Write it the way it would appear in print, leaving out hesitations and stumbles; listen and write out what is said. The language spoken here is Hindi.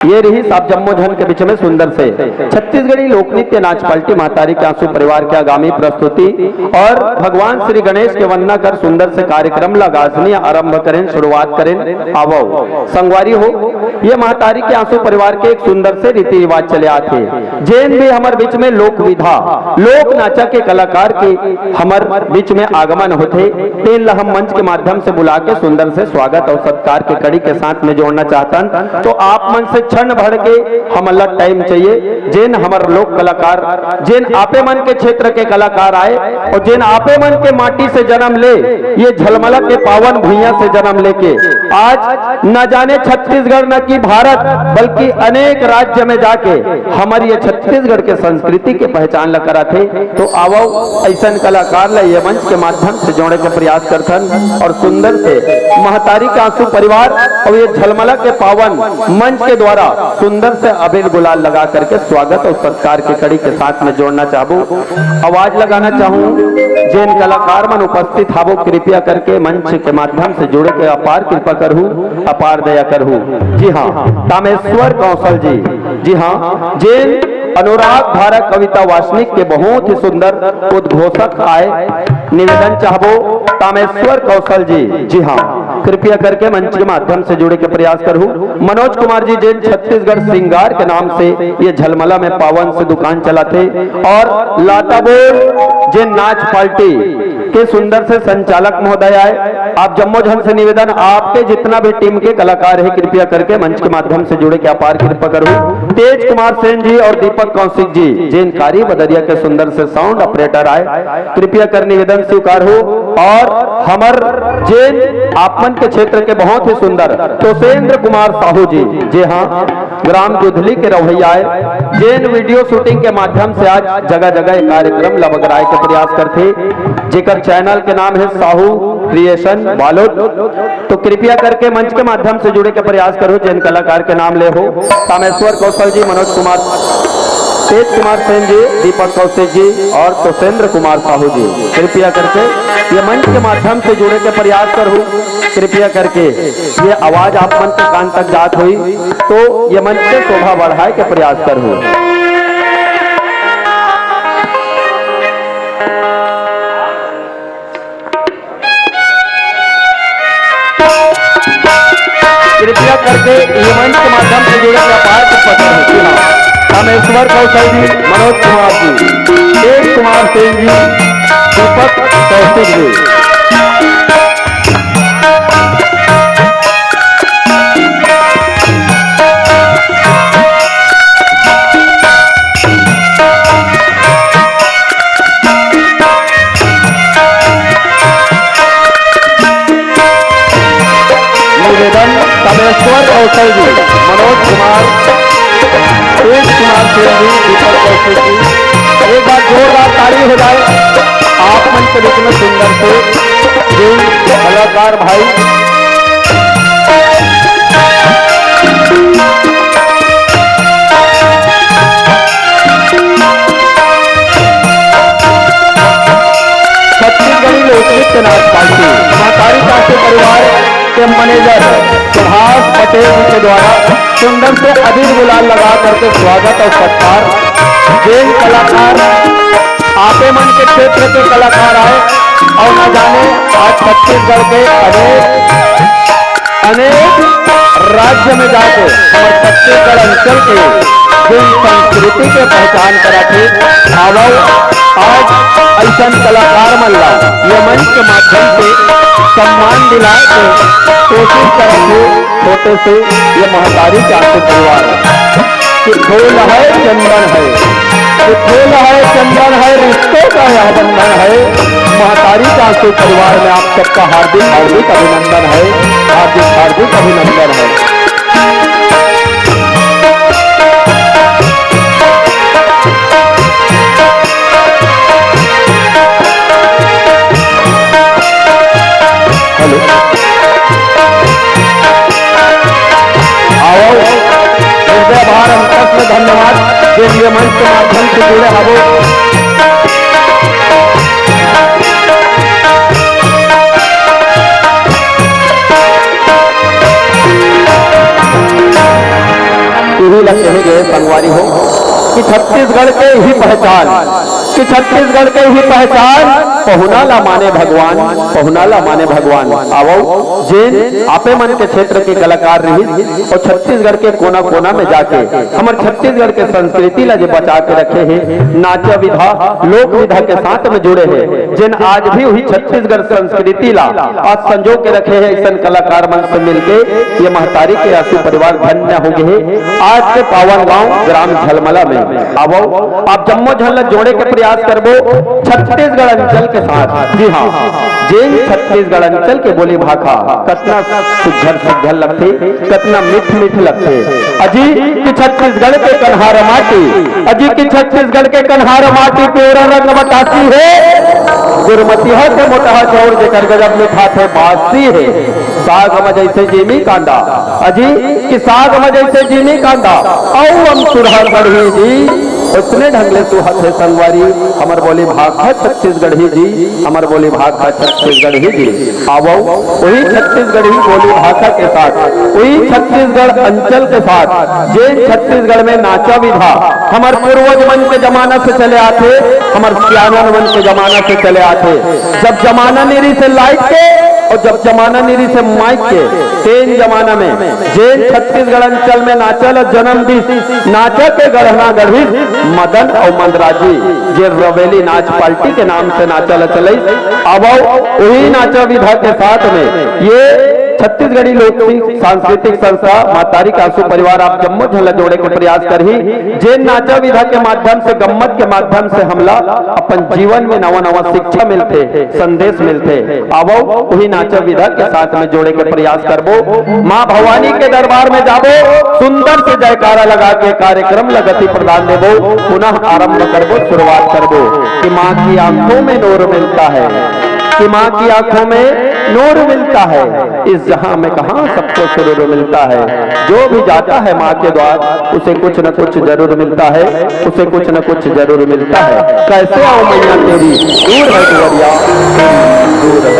ये रही साहब जम्मो झन के बीच में सुंदर से छत्तीसगढ़ी लोक नृत्य नाच पाल्टी महतारी के आंसू परिवार की आगामी प्रस्तुति और भगवान श्री गणेश के वंदना कर सुंदर से कार्यक्रम लगाजनी आरंभ करें, शुरुआत करें। आवो संगवारी हो, ये महतारी के आंसू परिवार के एक सुंदर से रीति रिवाज चले आते जैन भी हमारे बीच में लोक विधा लोक नाचा के कलाकार के हमारे बीच में आगमन होते, तेल हम मंच के माध्यम से बुला के सुंदर से स्वागत और सत्कार के कड़ी के साथ में जोड़ना चाहतन। तो आप मन से क्षण भर के हम अलग टाइम चाहिए जिन हमार लोक कलाकार जिन आपे मन के क्षेत्र के कलाकार आए और जिन आपे मन के माटी से जन्म ले, ये झलमला के पावन भुइयां से जन्म लेके आज न जाने छत्तीसगढ़ न कि भारत बल्कि अनेक राज्य में जाके हमारी ये छत्तीसगढ़ के संस्कृति के पहचान ला करा थे। तो आवो ऐसा कलाकार ला ये मंच के माध्यम से जोड़े के प्रयास करथन और सुंदर से महतारी का आंसू परिवार और ये झलमला के पावन मंच के द्वारा सुंदर से अबीर गुलाल लगा करके स्वागत और सत्कार की कड़ी के साथ में जोड़ना चाहूँ, आवाज लगाना चाहूँ। जिन कलाकार मन उपस्थित हावो कृपया करके मंच के माध्यम से जुड़े के अपार कृपा करहूँ, अपार दया करहूँ। जी हाँ, तामेश्वर कौशल जी हाँ, जिन अनुराग धारा कविता वासनिक के बहुत ही सुंदर उद्घोषक आए, निवेदन चाहबो तामेश्वर कौशल जी हाँ, कृपया करके मंच के माध्यम से जुड़े के प्रयास करूं। मनोज कुमार जी जिन छत्तीसगढ़ श्रृंगार के नाम से ये झलमला में पावन से दुकान चलाते और लाता बोर्ड जिन नाच पार्टी के सुंदर से संचालक महोदय आए। आप जम्मो झन से निवेदन आपके जितना भी टीम के कलाकार है कृपया करके मंच के माध्यम से जुड़े के अपार कृपा करूं। तेज कुमार सेन जी और दीपक कौशिक जी जिन कारी बदरिया के सुंदर से साउंड ऑपरेटर आए, कृपया कर निवेदन स्वीकार हो। और हमर जिन आपमन के क्षेत्र के बहुत ही सुंदर तोसेंद्र कुमार साहू जी हाँ, ग्राम जुधली के रवैया आए जिन वीडियो शूटिंग के माध्यम से आज जगह जगह कार्यक्रम लबगराए के प्रयास करते, जेकर चैनल के नाम है साहू क्रिएशन बालोद। तो कृपया करके मंच के माध्यम से जुड़े के प्रयास करो। जिन कलाकार के नाम ले हो तामेश्वर कौशल जी, मनोज कुमार, तेज कुमार सेन जी, दीपक कौशिक जी और तोसेंद्र कुमार साहू जी, कृपया करके ये मंच के माध्यम से जुड़े के प्रयास करूं। कृपया करके ये आवाज आप मन के कान तक जात हुई तो ये मंच से शोभा बढ़ाए के प्रयास करूं। कृपया करके ये मंच के माध्यम से जुड़े के अपार तामेश्वर कौशल जी, मनोज कुमार जी, तेज कुमार सेन जी, दीपक कौशिक जी। निवेदन तामेश्वर कौशल जी, मनोज कुमार, तेज कुमार सेन जी, दीपक कौशिक जी, एक बार जोरदार ताली हो जाए आप मन के बीच में सुंदर से जिन कलाकार भाई छत्तीसगढ़ी लोक नृत्य नाच पार्टी महतारी का आंसू परिवार के मैनेजर सुभाष पटेल जी के द्वारा सुंदर से अबीर गुलाल लगा करके स्वागत और सत्कार। जिन कलाकार आपे मन के क्षेत्र के कलाकार आए और न जाने आज छत्तीसगढ़ के अनेक राज्य में जाके हमारे छत्तीसगढ़ अंचल के जिन संस्कृति के पहचान कराते आवो आज ऐसा कलाकार मल्ला ये मंच के माध्यम से सम्मान दिलाए के कोशिश करेंगे। छोटे से ये महतारी के आंसू परिवार कि फूल है चंदन है, कि फूल है चंदन है, रिश्तों का यह बंधन है। महतारी के आंसू परिवार में आप सबका हार्दिक हार्दिक अभिनंदन है, हार्दिक हार्दिक अभिनंदन है। आभार अंतस में धन्यवाद के लिए मंच के माध्यम से जुड़े हवो। यही लग कहेंगे संगवारी हो कि छत्तीसगढ़ के ही पहचान, कि छत्तीसगढ़ के ही पहचान पहुनाला माने भगवान, पहुनाला माने भगवान। आवो जिन आपे मन के क्षेत्र के कलाकार रही और छत्तीसगढ़ के कोना कोना में जाके हमारे छत्तीसगढ़ के संस्कृति ला जो बचा के रखे हैं, नाचा विधा लोक विधा के साथ में जुड़े हैं, जिन आज भी वही छत्तीसगढ़ संस्कृति ला आज संजो के रखे हैं। ऐसा कलाकार मन से मिलके ये महतारी के आंसू परिवार धन्य हो गए आज के पावन गांव ग्राम झलमला में। अब आप जम्मो झल जोड़े के प्रयास करबो छत्तीसगढ़ अंचल के साथ। जी हाँ, जिन छत्तीसगढ़ अंचल के बोली भाषा कतना सुघर सुघर लगते, कतना मीठ मीठ लगते। अजी की छत्तीसगढ़ के कन्हार माटी, अजी की छत्तीसगढ़ के कन्हार माटी प्योरा रंग बतासी है, गुरमती है के मोटा चौर जेकर गजब में खाते बासी है। साग में जैसे जीमी कांदा, अजी कि साग में जैसे जीमी कांदा औ हम सुरहर गढ़ी जी उतने ढंगले सुहत है संगवारी। हमार बोली भाषा छत्तीसगढ़ी जी, हमार बोली भाषा छत्तीसगढ़ी जी। आवो वही छत्तीसगढ़ी बोली भाषा के साथ, वही छत्तीसगढ़ अंचल के साथ जे छत्तीसगढ़ में नाचा विधा हमार पूर्वज मन के जमाना से चले आते, हमार सियानन मन के जमाना से चले आते। जब जमाना निरी से लाइट के और जब जमाना निरी से माइक के तेन जमाना में जैन छत्तीसगढ़ अंचल में नाचल जन्म दिस नाचा के गढ़ना गढ़ी मदन और मंदराजी जे रवेली नाच पार्टी के नाम से नाचल चल। अब वही नाचा विधा के साथ में ये छत्तीसगढ़ी लोक सांस्कृतिक संस्था मातारी का आंसू परिवार आप जम्मो झल्ला जोड़े के प्रयास करही जे नाचा विधा के माध्यम से गम्मत के माध्यम से हमला अपन जीवन में नवा नवा शिक्षा मिलते, संदेश मिलते। आवो वही नाचा विधा के साथ में जोड़े के प्रयास करबो। माँ भवानी के दरबार में जाबो, सुंदर से जयकारा लगा के कार्यक्रम लगती प्रदान देबो। पुनः आरंभ करबो, शुरुआत करबो कि माँ की आंखों में नूर मिलता है, कि माँ की आंखों में नूर मिलता है। इस जहां में कहां सबको सुरूर मिलता है। जो भी जाता है माँ के द्वार उसे कुछ न कुछ जरूर मिलता है, उसे कुछ न कुछ जरूर मिलता है। कैसे आओ मैया तेरी दूर है दुआरिया, दूर है